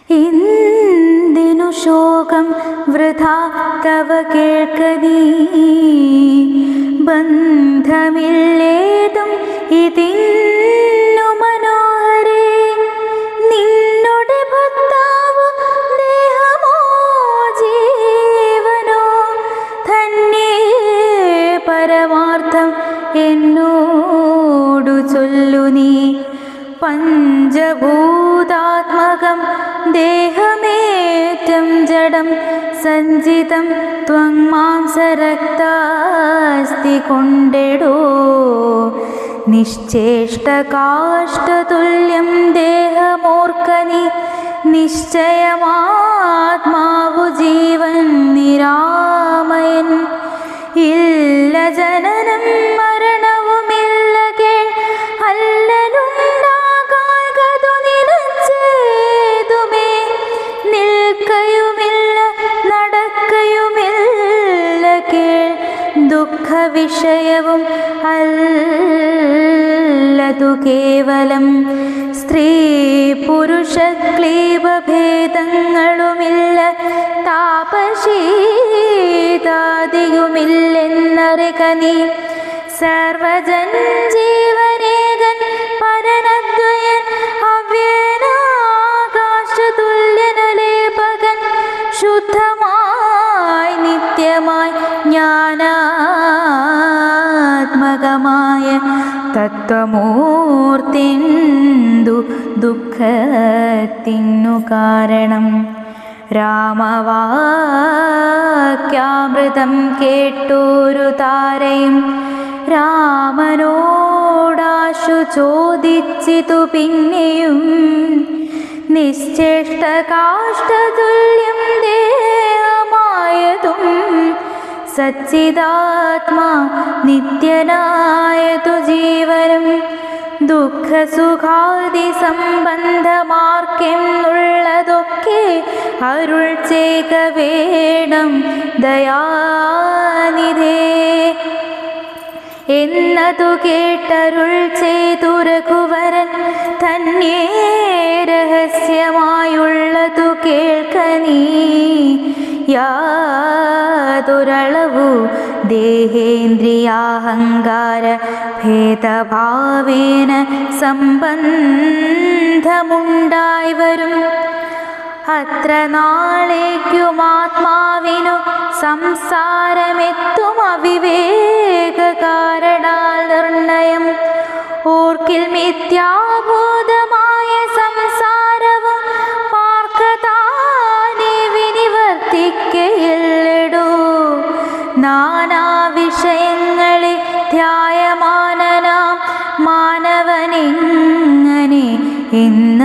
എന്തിനു ശോകം വൃഥാ തവ കേൾക്കനീ ബന്ധമില്ലേതും ഇതിന്നു മനോഹരേ നിന്നുടെ ഭർത്താവ് ദേഹമോ ജീവനോ തന്നെ പരമാർത്ഥം എന്നോടു ചൊല്ലു നീ പഞ്ചഭൂതാത്മകം ദേഹമേറ്റം ജഡം സഞ്ചിതം ത്വം മാംസരക്താസ്തി കൊണ്ടെടോ നിശ്ചേഷ്ടകാഷ്ടതുല്യം ദേഹമോർക്കനി നിശ്ചയമാത്മാവു ജീവൻ നിരാമയൻ ഇല്ല ജനനം മരണവുമില്ല കേൾ അല്ലലുണ്ടാകാതു നിനച്ചേതുമേ നിൽക്കയുമില്ല നടക്കയുമില്ല കേൾ ദുഃഖവിഷയവും അല്ലതു കേവലം സ്ത്രീ പുരുഷ ക്ലീബഭേദങ്ങളുമില്ല താപശീതാദിയുമില്ലെന്നറിക നീ സർവജൻ ജീവനേകൻ പരനദ്വയൻ അവ്യനാകാശതുല്യനലേപകൻ ശുദ്ധമായി നിത്യമായി ജ്ഞാനാത്മകമായ തത്വമൂർത്തിന്ദു ദുഃഖത്തിനു കാരണം രാമവാക്യാമൃതം കേട്ടൊരു താരയും രാമനോടാശു ചോദിച്ചിതു പിന്നെയും നിശ്ചേഷ്ടകാഷ്ടതുല്യം ദേഹമായതും സച്ചിദാത്മാ നിത്യനായതു ജീവനും ദുഃഖസുഖാദി സംബന്ധമാർക്കെന്നുള്ളതൊക്കെ അരുൾ ചെയ്ക വേണം ദയാനിധേ എന്നതു കേട്ടരുൾ ചെയ്തു രഘുവരൻ തന്നെ രഹസ്യമായുള്ളതു കേൾക്ക നീ യാതൊരളവു ദേഹേന്ദ്രിയാഹങ്കാര ഭേദഭാവേന സംബന്ധമുണ്ടായി വരും അത്ര നാളേക്കുമാത്മാവിനു സംസാരമെത്തും അവിവേക കാരണാൽ നിർണയം ഓർക്കിൽ മിഥ്യാഭൂതമായ സംസാരവും പാർക്കതാനെ വിനിവർത്തിക്കയില്ലടോ നാനാവിഷയങ്ങളെ ധ്യായമാനനാം മാനവനിങ്ങനെ എന്ന